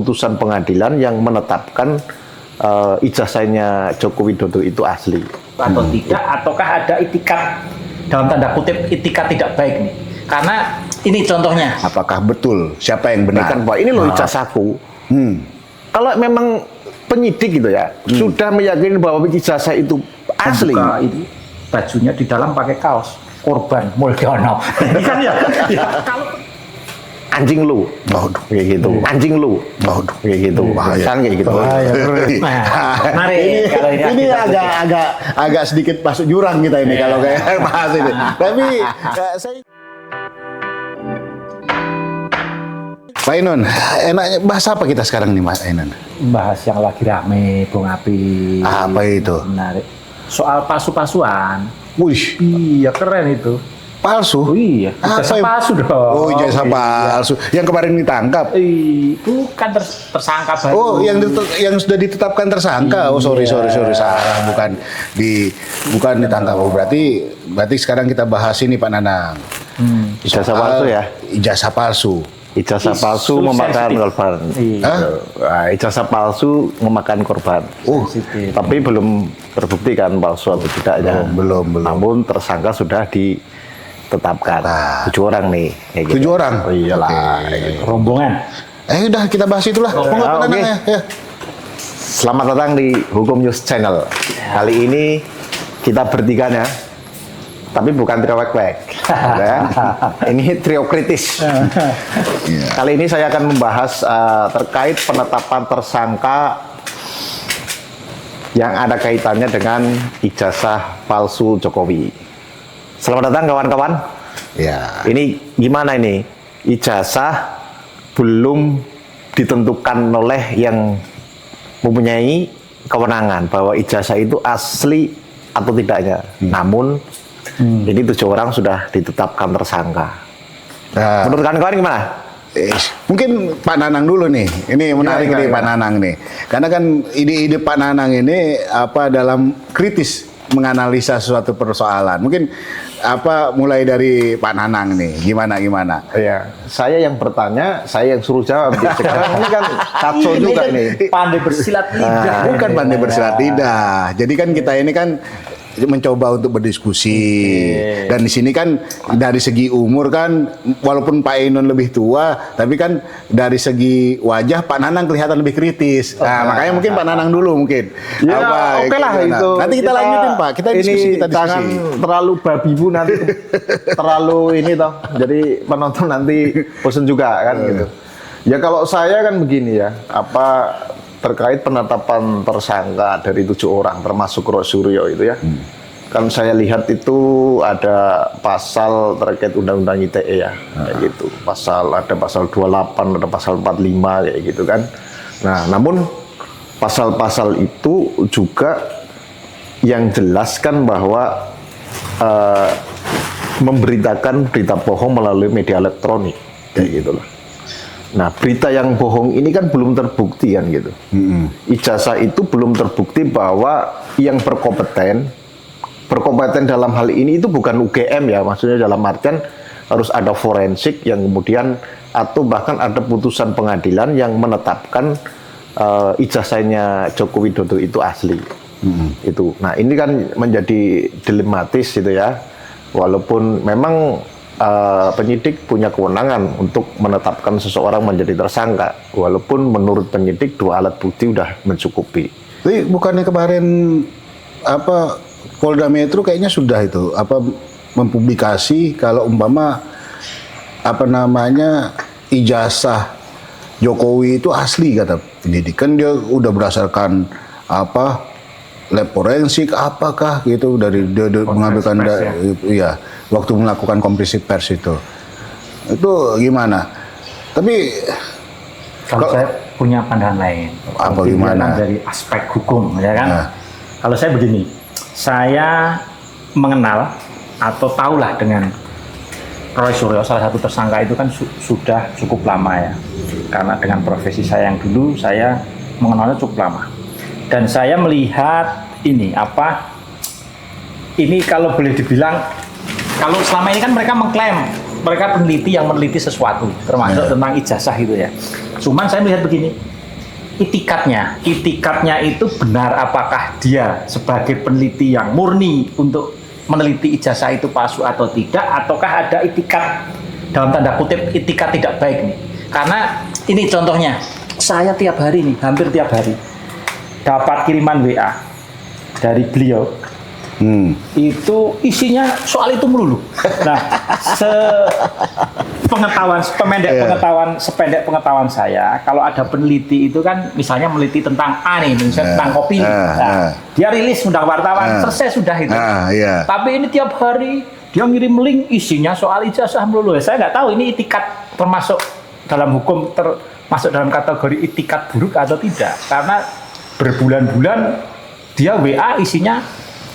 putusan pengadilan yang menetapkan ijazahnya Joko Widodo itu asli atau tidak, ataukah ada itikat dalam tanda kutip itikat tidak baik nih? Karena ini contohnya. Apakah betul siapa yang benar? Kan, ini loh ijazahku. Kalau memang penyidik gitu ya sudah meyakini bahwa ijazah itu asli, itu bajunya di dalam pakai kaos korban Mulyono. Ini kan ya kalau anjing lu, kayak gitu. Anjing lu, kayak gitu. Kan kayak gitu. Mari ini agak sedikit masuk jurang kita ini kalau kayak bahas ini. Tapi saya Pak Ainun, enaknya bahas apa kita sekarang nih Mas Ainun? Bahas yang lagi rame, Bung Api. Apa itu? Menarik. Soal palsu-palsuan. Wih, iya keren itu. Palsu? Oh, iya, ijazah palsu dong. Oh, ijazah palsu. Yang kemarin ditangkap? Bukan tersangka baru. Oh, yang sudah ditetapkan tersangka. Oh, sorry salah. Bukan ditangkap. Oh, berarti sekarang kita bahas ini Pak Nanang. Ijazah palsu ya? Ijazah palsu. Ijazah palsu memakan korban. Ijazah palsu memakan korban. Tapi belum terbukti kan palsu atau tidaknya. Belum. Namun tersangka sudah ditetapkan. 7 orang nih. Gitu. 7 orang? Oh iyalah. Gitu. Rombongan. Udah kita bahas itulah. Ya. Selamat datang di Hukum News Channel. Kali ini kita bertiga ya. Tapi bukan trio wek-wek. Ini trio kritis. Kali ini saya akan membahas terkait penetapan tersangka yang ada kaitannya dengan ijazah palsu Jokowi. Selamat datang kawan-kawan. Ya. Ini gimana ini? Ijazah belum ditentukan oleh yang mempunyai kewenangan bahwa ijazah itu asli atau tidaknya. Namun ini 7 orang sudah ditetapkan tersangka. Menurut kawan-kawan gimana? Mungkin Pak Nanang dulu nih. Ini menarik nih Pak Nanang nih. Karena kan ide-ide Pak Nanang ini dalam kritis menganalisa suatu persoalan. Mungkin mulai dari Pak Nanang nih. Gimana? Iya. Saya yang bertanya, saya yang suruh jawab. Sekarang ini kan kacau juga ini. Pandai bersilat lidah. Bukan pandai bersilat lidah. Jadi kan kita ini kan mencoba untuk berdiskusi. Dan di sini kan dari segi umur kan walaupun Pak Ainun lebih tua, tapi kan dari segi wajah Pak Nanang kelihatan lebih kritis. Makanya mungkin Pak Nanang dulu mungkin. Ya, oke lah itu. Nanti kita lanjutin Pak. Kita diskusi. Jangan terlalu babi bu nanti terlalu ini toh. Jadi penonton nanti bosan juga kan gitu. Ya kalau saya kan begini ya, terkait penetapan tersangka dari 7 orang termasuk Rosuryo itu ya. Kan saya lihat itu ada pasal terkait undang-undang ITE ya, kayak gitu. Ada pasal 28, ada pasal 45 kayak gitu kan. Nah, namun pasal-pasal itu juga yang jelaskan bahwa memberitakan berita bohong melalui media elektronik kayak gitulah. Nah, berita yang bohong ini kan belum terbukti kan gitu. Ijazah itu belum terbukti bahwa yang berkompeten dalam hal ini itu bukan UGM ya, maksudnya dalam artian harus ada forensik yang kemudian atau bahkan ada putusan pengadilan yang menetapkan ijazahnya Joko Widodo itu asli. Itu. Nah, ini kan menjadi dilematis gitu ya. Walaupun memang penyidik punya kewenangan untuk menetapkan seseorang menjadi tersangka, walaupun menurut penyidik 2 alat bukti udah mencukupi. Tapi bukannya kemarin Polda Metro kayaknya sudah itu mempublikasi kalau umpama ijazah Jokowi itu asli kata penyidik, kan dia udah berdasarkan lab forensik apakah gitu dari dia mengambilkan waktu melakukan konferensi pers itu gimana? Tapi kalau saya punya pandangan lain. Gimana? Dari aspek hukum ya kan? Kalau saya begini, saya mengenal atau tahulah dengan Roy Suryo, salah satu tersangka itu kan sudah cukup lama ya. Karena dengan profesi saya yang dulu, saya mengenalnya cukup lama. Dan saya melihat ini kalau boleh dibilang, kalau selama ini kan mereka mengklaim mereka peneliti yang meneliti sesuatu, termasuk tentang ijazah itu ya. Cuman saya melihat begini, itikatnya itu benar, apakah dia sebagai peneliti yang murni untuk meneliti ijazah itu palsu atau tidak, ataukah ada itikat dalam tanda kutip itikat tidak baik nih. Karena ini contohnya, saya tiap hari nih, hampir tiap hari dapat kiriman WA dari beliau. Itu isinya soal itu melulu. Nah, sependek pengetahuan saya, kalau ada peneliti itu kan misalnya meneliti tentang A nih, misalnya tentang kopi. Dia rilis undang wartawan, selesai sudah itu. Tapi ini tiap hari dia ngirim link isinya soal ijazah melulu. Saya nggak tahu ini itikat termasuk dalam hukum termasuk dalam kategori itikat buruk atau tidak. Karena berbulan-bulan dia WA isinya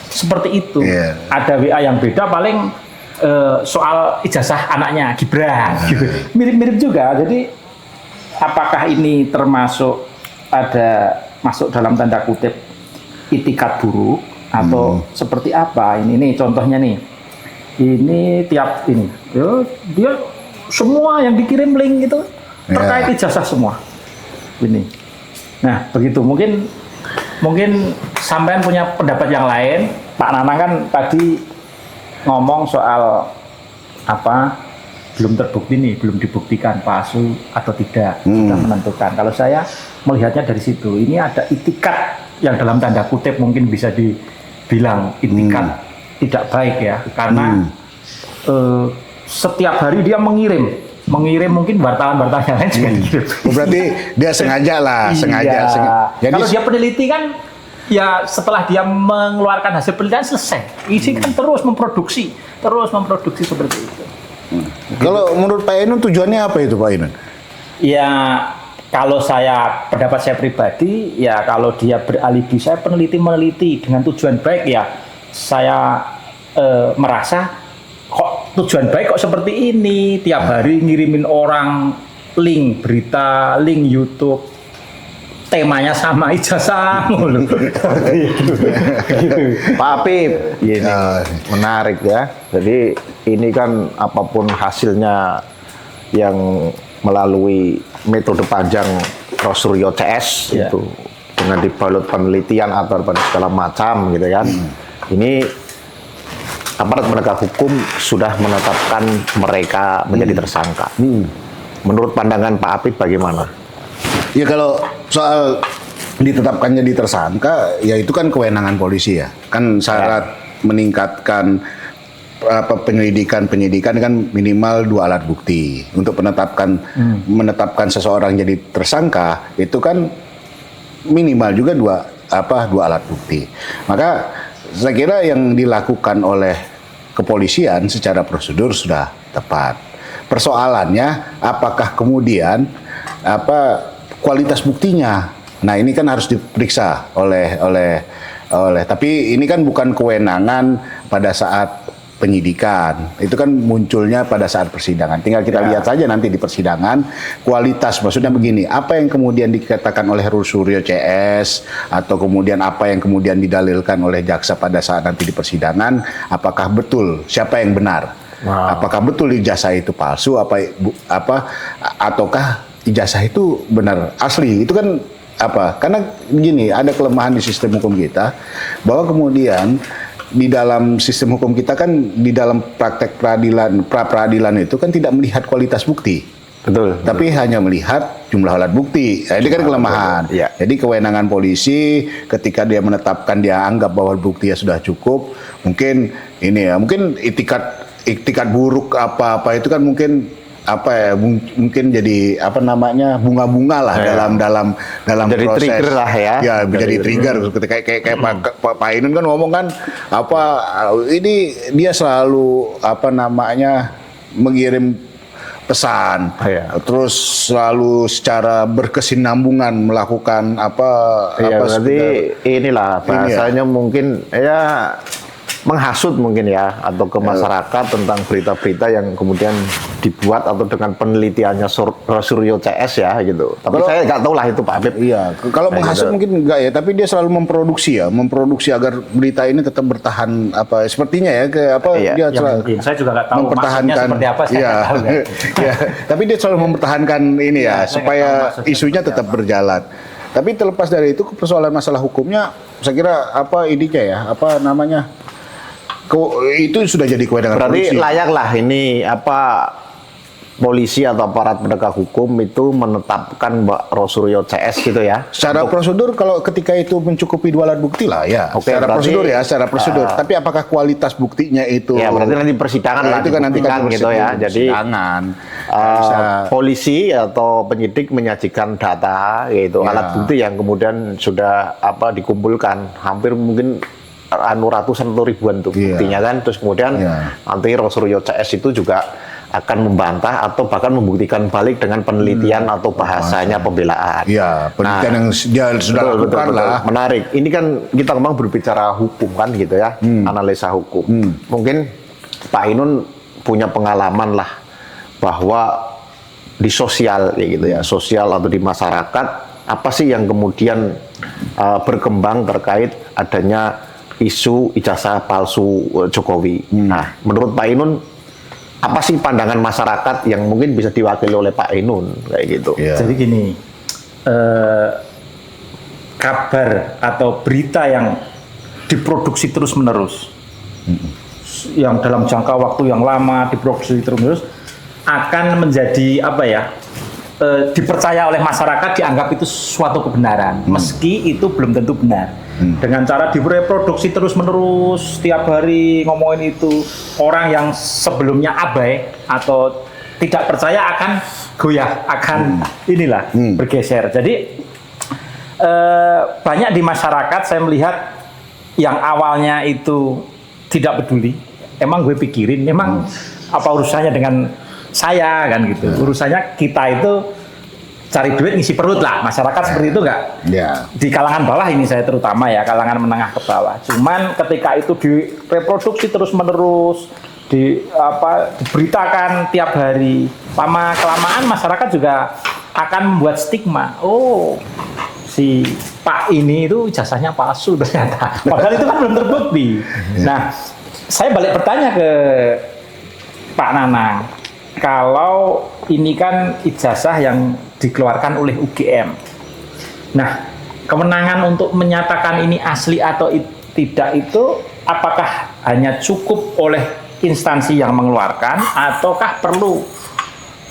seperti itu. Ada WA yang beda paling soal ijazah anaknya Gibran. Mirip-mirip juga. Jadi apakah ini termasuk masuk dalam tanda kutip itikat buruk atau seperti apa? Ini contohnya nih. Ini tiap ini. Dia semua yang dikirim link itu terkait ijazah semua. Ini. Nah, begitu. Mungkin sampean punya pendapat yang lain. Pak Nanang kan tadi ngomong soal belum terbukti nih, belum dibuktikan palsu atau tidak, sudah menentukan. Kalau saya melihatnya dari situ, ini ada itikat yang dalam tanda kutip mungkin bisa dibilang itikat tidak baik ya, karena setiap hari dia mengirim mungkin wartawan-wartawan yang lain juga dikirim. Berarti dia sengaja lah, sengaja. Jadi kalau dia peneliti kan, ya setelah dia mengeluarkan hasil penelitian selesai. Isi kan terus memproduksi seperti itu. Kalau menurut Pak Ainun tujuannya apa itu Pak Ainun? Ya kalau pendapat saya pribadi, ya kalau dia beralibi saya meneliti dengan tujuan baik, ya saya merasa kok tujuan baik kok seperti ini, tiap hari ngirimin orang link berita, link YouTube, temanya sama ijazah mulu. Pak Apip, ini menarik ya. Jadi ini kan apapun hasilnya yang melalui metode panjang Prof. Suryo CS itu dengan dibalut penelitian atau segala macam gitu kan. Ini aparat penegak hukum sudah menetapkan mereka menjadi tersangka. Menurut pandangan Pak Apip bagaimana? Ya kalau soal ditetapkannya di tersangka, ya itu kan kewenangan polisi ya. Kan syarat meningkatkan penyidikan kan minimal 2 alat bukti. Untuk menetapkan seseorang jadi tersangka itu kan minimal juga dua alat bukti. Maka saya kira yang dilakukan oleh kepolisian secara prosedur sudah tepat. Persoalannya apakah kemudian kualitas buktinya. Nah, ini kan harus diperiksa oleh tapi ini kan bukan kewenangan pada saat penyidikan. Itu kan munculnya pada saat persidangan. Tinggal kita lihat saja nanti di persidangan kualitas, maksudnya begini, apa yang kemudian dikatakan oleh Suryo CS atau kemudian apa yang kemudian didalilkan oleh jaksa pada saat nanti di persidangan, apakah betul, siapa yang benar? Apakah betul ijazah itu palsu ataukah ijazah itu benar asli? Itu kan karena begini, ada kelemahan di sistem hukum kita bahwa kemudian di dalam sistem hukum kita kan di dalam praktek pra-peradilan itu kan tidak melihat kualitas bukti. Betul. Tapi hanya melihat jumlah alat bukti. Nah, ini kan kelemahan. Ya. Jadi kewenangan polisi ketika dia menetapkan, dia anggap bahwa buktinya sudah cukup, mungkin itikat buruk apa itu kan mungkin mungkin jadi bunga-bunga lah dalam jadi proses. Trigger lah ya. Ya, jadi trigger kayak Pak Ainun kan ngomong kan ini dia selalu mengirim pesan. Terus selalu secara berkesinambungan melakukan berarti inilah bahasanya mungkin ya menghasut mungkin ya, atau ke masyarakat tentang berita-berita yang kemudian dibuat atau dengan penelitiannya Suryo CS ya gitu. Tapi saya nggak tahu lah itu Pak Habib. Iya, kalau menghasut mungkin enggak ya, tapi dia selalu memproduksi agar berita ini tetap bertahan apa sepertinya ya dia selalu mungkin saya juga nggak tahu maksudnya seperti apa, saya nggak tahu. Ya, tapi dia selalu mempertahankan ini ya supaya isunya tetap berjalan. Tapi terlepas dari itu persoalan masalah hukumnya, saya kira itu sudah jadi kewenangan berarti polisi. layak lah ini polisi atau aparat penegak hukum itu menetapkan Mbak Rosuryo CS gitu ya. Secara prosedur kalau ketika itu mencukupi 2 alat bukti lah ya. Oke, secara berarti, prosedur. Tapi apakah kualitas buktinya itu? Ya berarti nanti persidangan lah itu kan nanti kan gitu ya. Jadi polisi atau penyidik menyajikan data gitu, alat bukti yang kemudian sudah dikumpulkan hampir mungkin ratusan atau ribuan tuh buktinya kan, terus kemudian nanti Rosuryo CS itu juga akan membantah atau bahkan membuktikan balik dengan penelitian atau bahasanya pembelaan. Iya, penelitian yang dia sudah lakukan lah. Menarik. Ini kan kita memang berbicara hukum kan gitu ya, analisa hukum. Mungkin Pak Ainun punya pengalaman lah bahwa di sosial ya gitu ya, sosial atau di masyarakat apa sih yang kemudian berkembang terkait adanya isu ijazah palsu Jokowi. Nah, menurut Pak Ainun apa sih pandangan masyarakat yang mungkin bisa diwakili oleh Pak Ainun kayak gitu? Yeah. Jadi gini, kabar atau berita yang diproduksi terus-menerus, yang dalam jangka waktu yang lama diproduksi terus-menerus, akan menjadi dipercaya oleh masyarakat, dianggap itu suatu kebenaran, meski itu belum tentu benar. Dengan cara direproduksi terus-menerus, setiap hari ngomongin itu, orang yang sebelumnya abai atau tidak percaya akan goyah, akan bergeser. Jadi banyak di masyarakat saya melihat yang awalnya itu tidak peduli, emang gue pikirin, memang apa urusannya dengan saya kan gitu. Urusannya kita itu cari duit ngisi perut lah, masyarakat seperti itu enggak? Di kalangan bawah ini saya terutama ya, kalangan menengah ke bawah. Cuman ketika itu direproduksi terus-menerus, diberitakan tiap hari, lama-kelamaan masyarakat juga akan membuat stigma. Oh, si Pak ini itu ijazahnya palsu ternyata. Padahal itu kan belum terbukti. Nah, saya balik bertanya ke Pak Nanang. Kalau ini kan ijazah yang dikeluarkan oleh UGM. Nah, kewenangan untuk menyatakan ini asli atau tidak itu apakah hanya cukup oleh instansi yang mengeluarkan ataukah perlu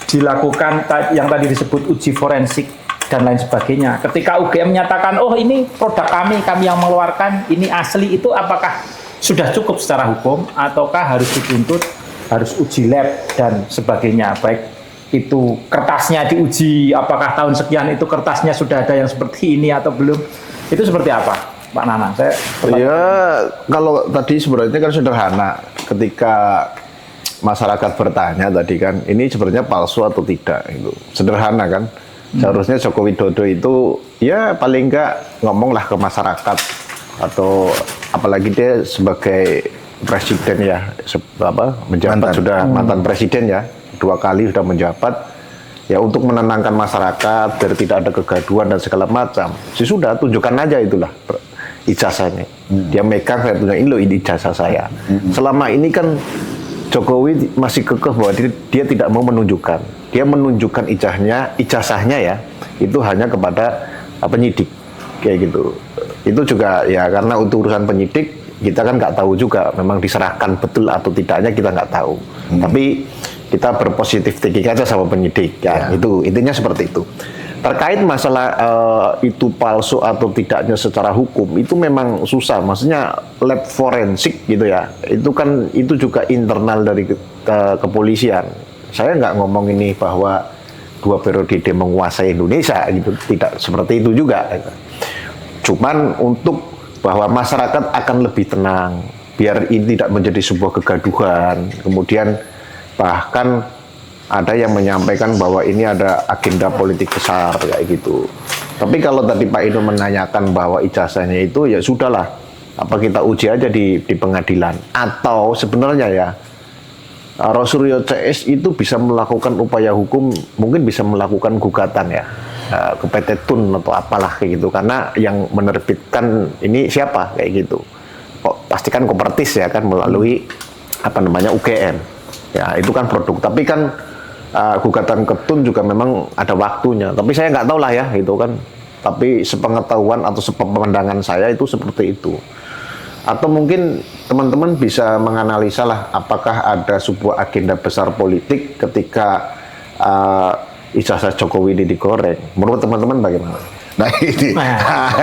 dilakukan yang tadi disebut uji forensik dan lain sebagainya. Ketika UGM menyatakan, oh ini produk kami yang mengeluarkan, ini asli, itu apakah sudah cukup secara hukum ataukah harus dituntut, harus uji lab dan sebagainya, baik itu kertasnya diuji, apakah tahun sekian itu kertasnya sudah ada yang seperti ini atau belum, itu seperti apa Pak Nanang? Ya kalau tadi sebenarnya kan sederhana, ketika masyarakat bertanya tadi kan, ini sebenarnya palsu atau tidak, itu sederhana kan. Seharusnya Joko Widodo itu ya paling enggak ngomonglah ke masyarakat, atau apalagi dia sebagai presiden ya, menjabat mantan presiden ya, 2 kali sudah menjabat ya, untuk menenangkan masyarakat biar tidak ada kegaduhan dan segala macam. Sudah tunjukkan aja itulah ijazahnya. Dia megang, saya tunjukin, ini ijazah saya. Selama ini kan Jokowi masih kekeh bahwa dia tidak mau menunjukkan. Dia menunjukkan ijazahnya ya, itu hanya kepada penyidik kayak gitu. Itu juga ya karena untuk urusan penyidik kita kan nggak tahu juga, memang diserahkan betul atau tidaknya kita nggak tahu. Tapi kita berpositif thinking aja sama penyidik ya. Itu intinya seperti itu. Terkait masalah itu palsu atau tidaknya secara hukum, itu memang susah. Maksudnya lab forensik gitu ya, itu juga internal dari kepolisian. Saya nggak ngomong ini bahwa 2 periode dia menguasai Indonesia gitu, tidak seperti itu juga. Cuman untuk bahwa masyarakat akan lebih tenang, biar ini tidak menjadi sebuah kegaduhan. Kemudian bahkan ada yang menyampaikan bahwa ini ada agenda politik besar kayak gitu. Tapi kalau tadi Pak Ainun menanyakan bahwa ijazahnya itu ya sudahlah, Apa kita uji aja di pengadilan? Atau sebenarnya ya, Rosuryo CS itu bisa melakukan upaya hukum, mungkin bisa melakukan gugatan ya ke PT Tun atau apalah kayak gitu, karena yang menerbitkan ini siapa kayak gitu. Kok pastikan Kopertis ya kan, melalui apa namanya UGM. Ya itu kan produk. Tapi kan gugatan ke Tun juga memang ada waktunya. Tapi saya nggak tahu lah ya itu kan. Tapi sepengetahuan atau sepemandangan saya itu seperti itu. Atau mungkin teman-teman bisa menganalisa lah apakah ada sebuah agenda besar politik ketika ijazah Jokowi ini digoreng. Menurut teman-teman bagaimana? Nah ini,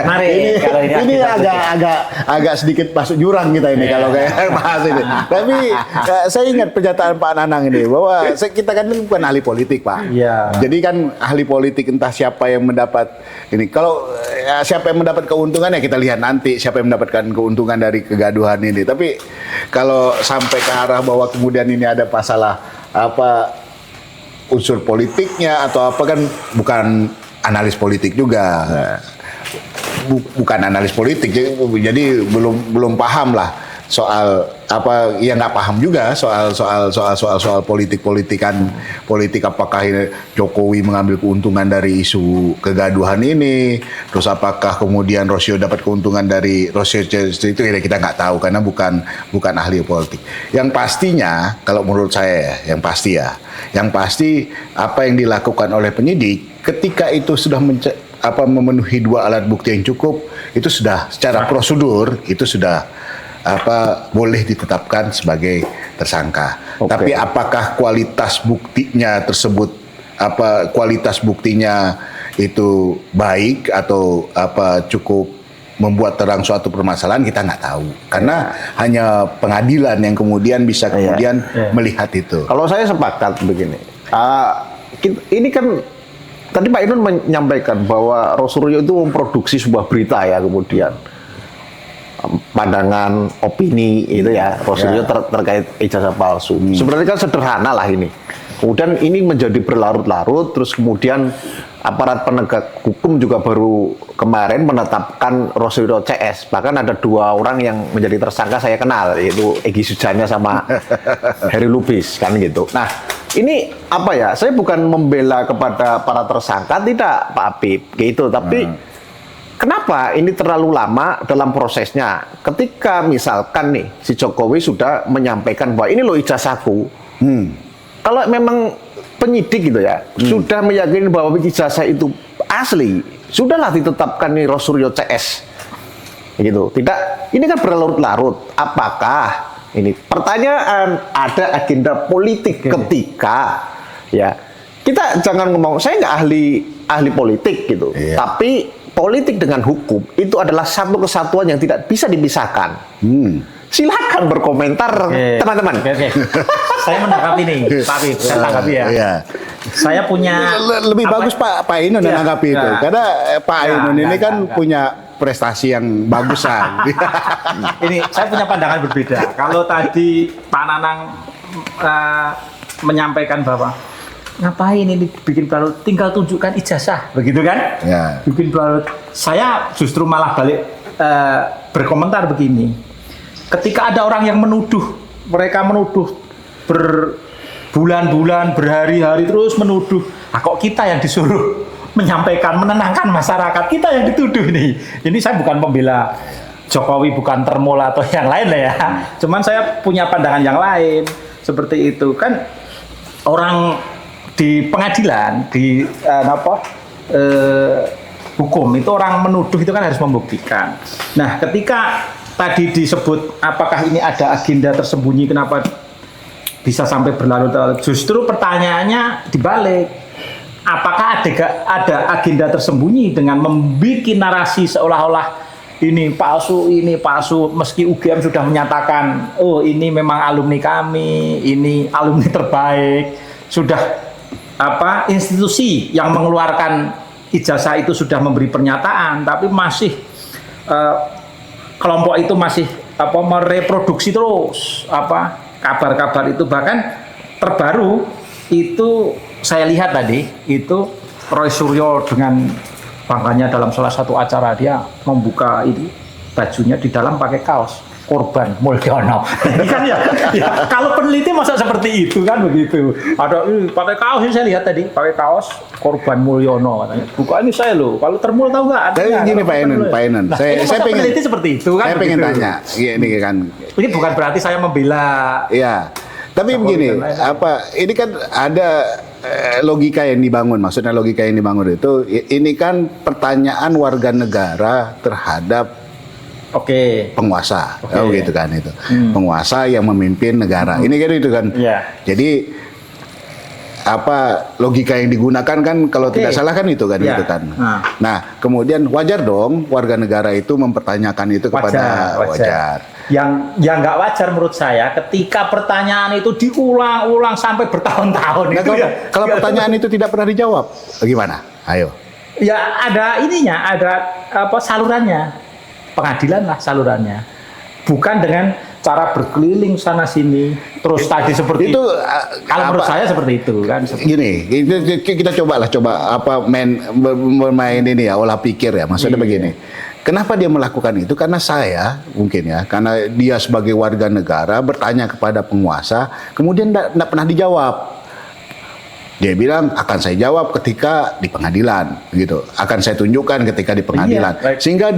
mari ini agak sedikit masuk jurang kita ini kalau kayak bahas ini. Tapi saya ingat pernyataan Pak Nanang ini bahwa kita kan bukan ahli politik Pak. Iya. Jadi kan ahli politik entah siapa yang mendapat ini. Kalau siapa yang mendapat keuntungan ya kita lihat nanti siapa yang mendapatkan keuntungan dari kegaduhan ini. Tapi kalau sampai ke arah bahwa kemudian ini ada masalah apa unsur politiknya atau apa kan bukan analis politik juga, bukan analis politik, jadi belum paham lah soal apa, ya nggak paham juga soal politik apakah ini Jokowi mengambil keuntungan dari isu kegaduhan ini, terus apakah kemudian Rosuryo dapat keuntungan dari Rosuryo itu ya kita nggak tahu karena bukan ahli politik. Yang pastinya kalau menurut saya yang pasti apa yang dilakukan oleh penyidik ketika itu sudah memenuhi 2 alat bukti yang cukup, itu sudah secara prosedur itu sudah boleh ditetapkan sebagai tersangka. Okay. Tapi apakah kualitas buktinya tersebut kualitas buktinya itu baik atau cukup membuat terang suatu permasalahan, kita nggak tahu karena hanya pengadilan yang kemudian bisa kemudian melihat itu. Kalau saya sepakat begini, ini kan tadi Pak Inun menyampaikan bahwa Rosuryo itu memproduksi sebuah berita ya, kemudian pandangan opini itu ya Rosuryo terkait ijazah palsu. Sebenarnya kan sederhana lah ini. Kemudian ini menjadi berlarut-larut, terus kemudian aparat penegak hukum juga baru kemarin menetapkan Rosuryo CS. Bahkan ada 2 orang yang menjadi tersangka saya kenal, yaitu Egy Sujana sama Heri Lubis kan gitu. Nah, ini apa ya? Saya bukan membela kepada para tersangka, tidak Pak Habib gitu, tapi kenapa ini terlalu lama dalam prosesnya? Ketika misalkan nih si Jokowi sudah menyampaikan bahwa ini loh ijazahku. Kalau memang penyidik gitu ya, sudah meyakini bahwa ijazah itu asli, sudahlah ditetapkan nih Rosuryo CS. Gitu. Tidak, ini kan berlarut-larut. Apakah ini pertanyaan ada agenda politik ketika ya kita jangan ngomong, saya nggak ahli politik gitu, tapi politik dengan hukum itu adalah satu kesatuan yang tidak bisa dipisahkan. Silakan berkomentar teman-teman. Saya menangkap ini, Pak Habib, saya tanggapi ya. Iya. Saya punya lebih bagus Pak Inun menanggapi itu, karena Pak Inun ini kan punya prestasi yang bagusan. Ini saya punya pandangan berbeda. Kalau tadi Pak Nanang menyampaikan bahwa ngapain ini bikin balut, tinggal tunjukkan ijazah, begitu kan? Ya. Bikin balut. Saya justru malah balik berkomentar begini. Ketika ada orang yang menuduh, mereka menuduh berbulan-bulan, berhari-hari terus menuduh. Kok kita yang disuruh menyampaikan, menenangkan masyarakat, kita yang dituduh nih. Ini saya bukan pembela Jokowi, bukan termola atau yang lain lah ya. Cuman saya punya pandangan yang lain. Seperti itu kan orang di pengadilan, di hukum itu orang menuduh itu kan harus membuktikan. Nah, ketika tadi disebut apakah ini ada agenda tersembunyi, kenapa bisa sampai berlarut-larut? Justru pertanyaannya dibalik. Apakah ada agenda tersembunyi dengan membuat narasi seolah-olah ini palsu, meski UGM sudah menyatakan, oh ini memang alumni kami, ini alumni terbaik, sudah institusi yang mengeluarkan ijazah itu sudah memberi pernyataan, tapi masih kelompok itu masih mereproduksi terus kabar-kabar itu. Bahkan terbaru itu saya lihat tadi itu Rosuryo dengan bangkanya dalam salah satu acara dia membuka ini bajunya di dalam pakai kaos Korban Mulyono. Ini kan ya kalau peneliti masa seperti itu kan begitu. Ada pakai kaos ini saya lihat tadi pakai kaos Korban Mulyono katanya. Bukan ini saya loh. Kalau termul tahu nggak? Tapi gini Pak Enun, Nah, saya pengen peneliti seperti itu kan. Saya pengen begitu. tanya, ini kan. Ini bukan berarti saya membela. Iya. Tapi Jokowi begini, dan lain-lain. ini kan ada logika yang dibangun. Maksudnya logika yang dibangun itu, ini kan pertanyaan warga negara terhadap Oke. penguasa, Oke. gitu kan itu. Penguasa yang memimpin negara. Ini kan itu kan. Iya. Jadi logika yang digunakan kan kalau Oke. tidak salah kan itu kan Iya. gitu kan. Nah. Nah, kemudian wajar dong warga negara itu mempertanyakan itu kepada wajar. Yang nggak wajar menurut saya ketika pertanyaan itu diulang-ulang sampai bertahun-tahun Nah, itu kalau pertanyaan itu tidak pernah dijawab, gimana? Ayo. ya ada ininya, ada salurannya. Pengadilan lah salurannya. Bukan dengan cara berkeliling sana sini terus tadi seperti Itu kalau menurut saya seperti itu kan. Gini, kita coba bermain ini ya, olah pikir ya. Maksudnya Iya. begini. Kenapa dia melakukan itu? Karena saya mungkin ya, karena dia sebagai warga negara bertanya kepada penguasa, kemudian tidak pernah dijawab. Dia bilang akan saya jawab ketika di pengadilan, gitu. Akan saya tunjukkan ketika di pengadilan. Iya, baik. Sehingga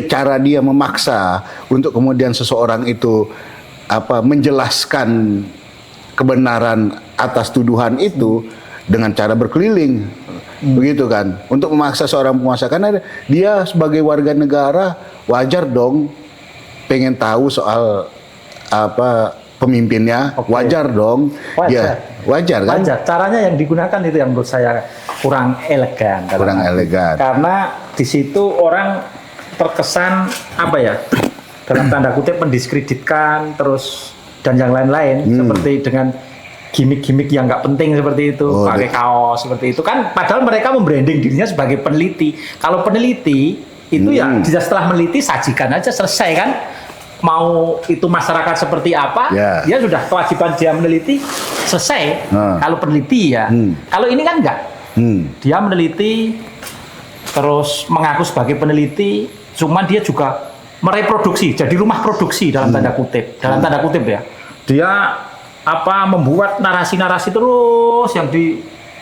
cara dia memaksa untuk kemudian seseorang itu menjelaskan kebenaran atas tuduhan itu dengan cara berkeliling, begitu kan? Untuk memaksa seorang penguasa, karena dia sebagai warga negara wajar dong pengen tahu soal pemimpinnya, Oke. wajar dong. Wajar. Ya, wajar kan? Wajar. Caranya yang digunakan itu yang menurut saya kurang elegan. Kurang elegan. Karena di situ orang terkesan dalam tanda kutip mendiskreditkan terus dan yang lain-lain seperti dengan gimmick-gimmick yang nggak penting seperti itu, pakai kaos seperti itu kan. Padahal mereka membranding dirinya sebagai peneliti. Kalau peneliti itu ya setelah meneliti sajikan aja selesai kan. Mau itu masyarakat seperti apa, ya sudah kewajiban dia meneliti selesai. Kalau peneliti ya, kalau ini kan enggak. Dia meneliti terus mengaku sebagai peneliti, cuman dia juga mereproduksi, jadi rumah produksi dalam tanda kutip, ya. Dia membuat narasi-narasi terus yang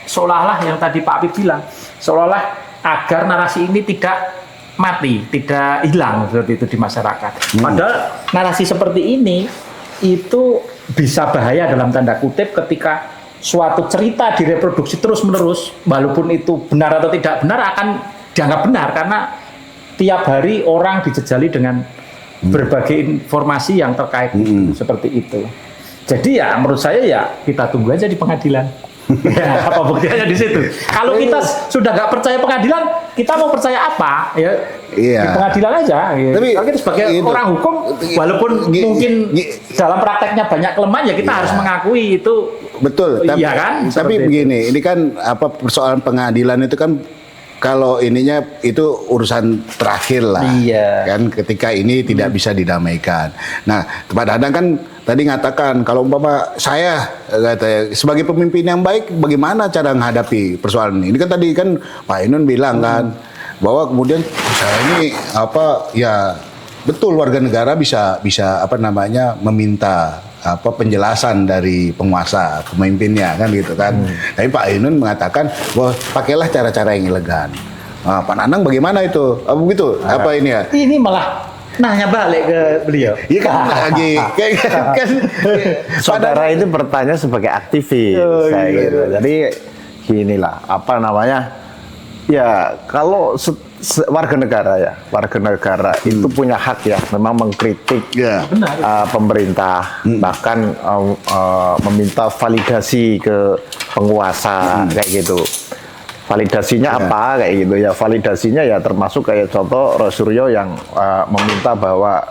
seolah-olah yang tadi Pak Apip bilang, seolah-olah agar narasi ini tidak mati, tidak hilang seperti itu di masyarakat. Padahal narasi seperti ini itu bisa bahaya dalam tanda kutip ketika suatu cerita direproduksi terus-menerus, walaupun itu benar atau tidak benar akan dianggap benar karena tiap hari orang dijejali dengan berbagai informasi yang terkait seperti itu. Jadi ya menurut saya ya kita tunggu aja di pengadilan. Ya, apa buktinya di situ? Kalau kita sudah nggak percaya pengadilan, kita mau percaya apa? Ya, Iya. di pengadilan aja. Ya. Tapi Kalau kita sebagai orang hukum, walaupun mungkin dalam prakteknya banyak kelemahan, ya kita harus mengakui itu. Betul. Iya kan? Tapi Seperti itu. begini, ini kan persoalan pengadilan itu kan kalau ininya itu urusan terakhir lah. Iya. Kan ketika ini tidak bisa didamaikan. Nah, Pak Dadang kan tadi ngatakan kalau umpama saya sebagai pemimpin yang baik bagaimana cara menghadapi persoalan ini? Ini kan tadi kan Pak Enun bilang kan bahwa kemudian saya ini betul warga negara bisa meminta penjelasan dari penguasa, pemimpinnya kan gitu kan. Tapi Pak Ainun mengatakan bahwa pakailah cara-cara yang elegan. Pak Nanang bagaimana itu? Begitu? Apa ini ya? Ini malah nanya balik ke beliau. Iya kan lagi kan Saudara itu bertanya sebagai aktivis, saya gitu. Jadi ginilah ya kalau warga negara itu punya hak ya, memang mengkritik pemerintah, bahkan meminta validasi ke penguasa kayak gitu. Validasinya apa kayak gitu ya? Validasinya ya termasuk kayak contoh Rosuryo yang meminta bahwa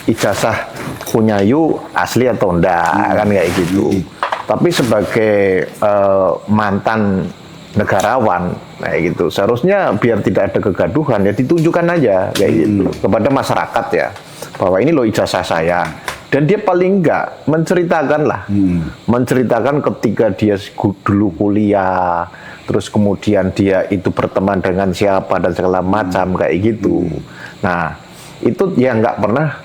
ijazah punya yu asli atau enggak kan kayak gitu. Tapi sebagai mantan negarawan kayak gitu, seharusnya biar tidak ada kegaduhan ya ditunjukkan aja kayak gitu kepada masyarakat ya bahwa ini loh ijazah saya, dan dia paling enggak menceritakan ketika dia dulu kuliah, terus kemudian dia itu berteman dengan siapa dan segala macam kayak gitu. Nah, itu ya nggak pernah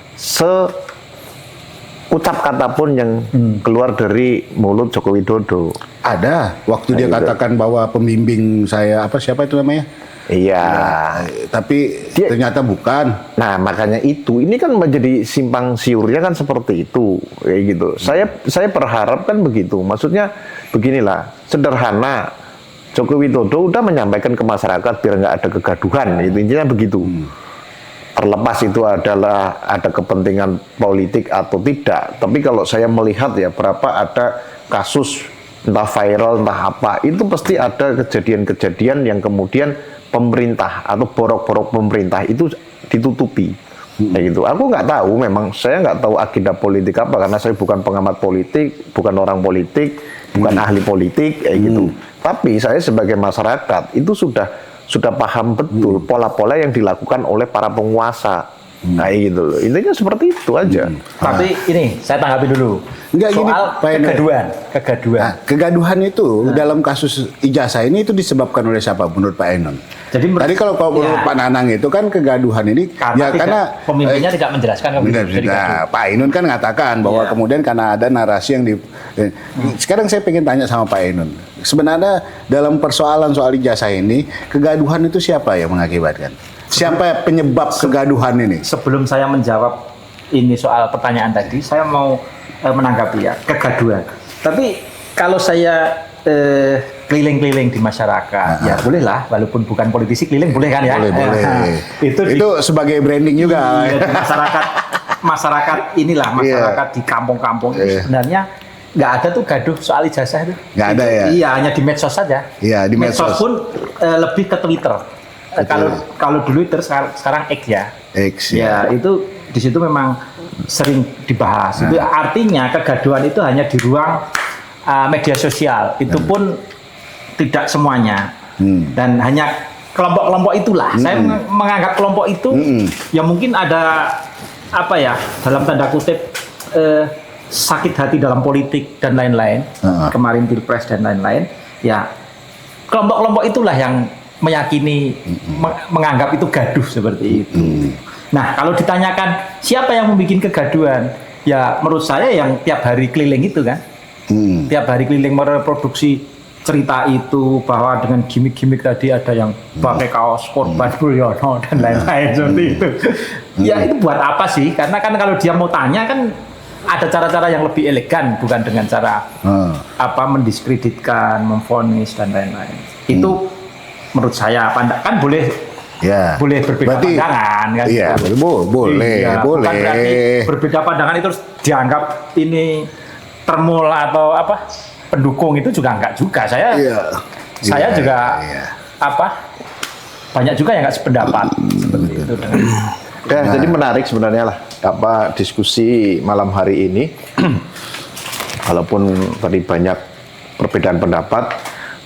ucap kata pun yang keluar dari mulut Joko Widodo. Ada waktu dia katakan bahwa pembimbing saya siapa itu namanya? Iya. Tapi ternyata bukan. Nah, makanya ini kan menjadi simpang siurnya kan seperti itu, kayak gitu. Saya berharap kan begitu. Maksudnya beginilah, sederhana. Joko Widodo udah menyampaikan ke masyarakat biar nggak ada kegaduhan, itu intinya begitu. Terlepas itu adalah ada kepentingan politik atau tidak. Tapi kalau saya melihat ya berapa ada kasus entah viral entah apa, itu pasti ada kejadian-kejadian yang kemudian pemerintah atau borok-borok pemerintah itu ditutupi. Kayak gitu. Aku nggak tahu, memang saya nggak tahu agenda politik apa karena saya bukan pengamat politik, bukan orang politik, bukan ahli politik kayak gitu. Tapi saya sebagai masyarakat itu sudah paham betul pola-pola yang dilakukan oleh para penguasa. Kayak gitu loh. Intinya seperti itu aja. Tapi ini saya tanggapi dulu. Enggak, soal gini, Pak Eno. kegaduhan. Nah, kegaduhan itu dalam kasus ijazah ini itu disebabkan oleh siapa menurut Pak Enon? Jadi tadi kalau menurut Pak Nanang itu kan kegaduhan ini karena pemimpinnya tidak menjelaskan Pak Enon kan mengatakan bahwa kemudian karena ada narasi yang sekarang saya pengen tanya sama Pak Enon. Sebenarnya dalam persoalan soal ijazah ini kegaduhan itu siapa yang mengakibatkan? Siapa penyebab kegaduhan ini? Sebelum saya menjawab ini soal pertanyaan tadi, saya mau menanggapi ya kegaduhan. Tapi kalau saya keliling-keliling di masyarakat, ya bolehlah, walaupun bukan politisi keliling boleh kan ya? Boleh. Itu sebagai branding juga. Iya, di masyarakat inilah masyarakat di kampung-kampung itu sebenarnya nggak ada tuh gaduh soal ijazah itu. Nggak ada ya? Iya, hanya di medsos saja. Iya, di medsos pun lebih ke Twitter. Kalau dulu Twitter sekarang X ya. X ya. Itu di situ memang sering dibahas. Itu artinya kegaduhan itu hanya di ruang media sosial. Itu pun tidak semuanya. Dan hanya kelompok-kelompok itulah. Saya menganggap kelompok itu ya mungkin ada dalam tanda kutip sakit hati dalam politik dan lain-lain. Kemarin Pilpres dan lain-lain. Ya kelompok-kelompok itulah yang meyakini menganggap itu gaduh seperti itu. Nah, kalau ditanyakan siapa yang membuat kegaduhan, ya menurut saya yang tiap hari keliling itu kan, tiap hari keliling mereproduksi cerita itu bahwa dengan gimmick-gimmick tadi ada yang pakai kaos korban Mulyono dan lain-lain seperti itu. Ya itu buat apa sih? Karena kan kalau dia mau tanya kan ada cara-cara yang lebih elegan, bukan dengan cara mendiskreditkan, memvonis dan lain-lain. Itu menurut saya kan boleh berbeda pandangan kan. Iya, boleh. Bukan berarti berbeda pandangan itu terus dianggap ini termul atau pendukung, itu juga enggak juga. Saya juga banyak juga yang enggak sependapat seperti itu. Jadi menarik sebenarnya lah diskusi malam hari ini. Walaupun tadi banyak perbedaan pendapat,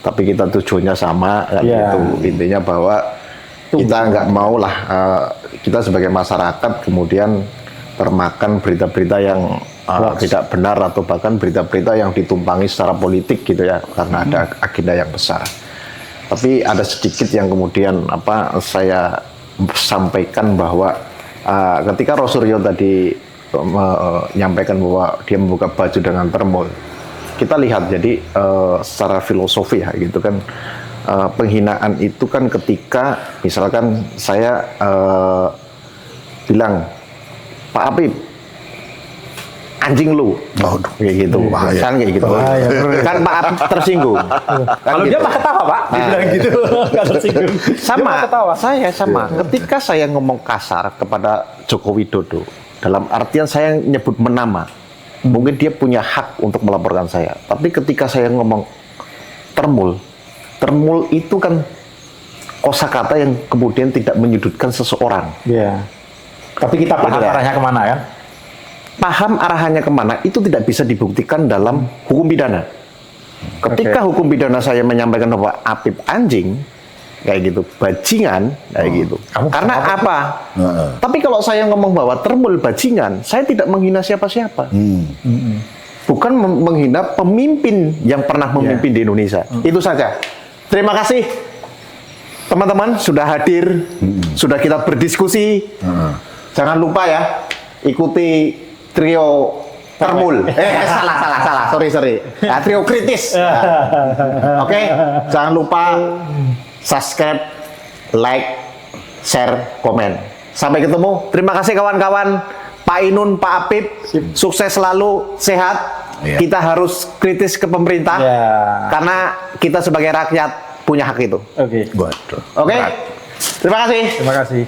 tapi kita tujuannya sama kan itu. Intinya bahwa kita nggak mau lah kita sebagai masyarakat kemudian termakan berita-berita yang tidak benar atau bahkan berita-berita yang ditumpangi secara politik gitu ya, karena ada agenda yang besar. Tapi ada sedikit yang kemudian saya sampaikan bahwa ketika Rosuryo tadi menyampaikan bahwa dia membuka baju dengan termul, kita lihat jadi secara filosofi ya gitu kan, penghinaan itu kan ketika misalkan saya bilang Pak Apip anjing lu, kayak gitu, kan kayak gitu, kan Pak Apip tersinggung. Kalau dia mah ketawa Pak, dibilang gitu, nggak tersinggung. Sama. Ketika saya ngomong kasar kepada Joko Widodo, dalam artian saya nyebut menama, mungkin dia punya hak untuk melaporkan saya. Tapi ketika saya ngomong termul itu kan kosakata yang kemudian tidak menyudutkan seseorang. Iya. Tapi kita paham arahnya kemana kan? Paham arahannya kemana itu tidak bisa dibuktikan dalam hukum pidana. Ketika hukum pidana saya menyampaikan bahwa Apip anjing, kayak gitu, bajingan, kayak gitu. Karena apa? Tapi kalau saya ngomong bahwa termul bajingan, saya tidak menghina siapa-siapa. Bukan menghina pemimpin yang pernah memimpin di Indonesia. Itu saja. Terima kasih teman-teman sudah hadir, sudah kita berdiskusi. Jangan lupa ya, ikuti trio Termul. Salah. Sorry. Nah, trio kritis. Oke, jangan lupa subscribe, like, share, komen. Sampai ketemu. Terima kasih kawan-kawan. Pak Inun, Pak Apip, sukses selalu, sehat. Iya. Kita harus kritis ke pemerintah, karena kita sebagai rakyat punya hak itu. Oke. Waduh. Oke, terima kasih. Terima kasih.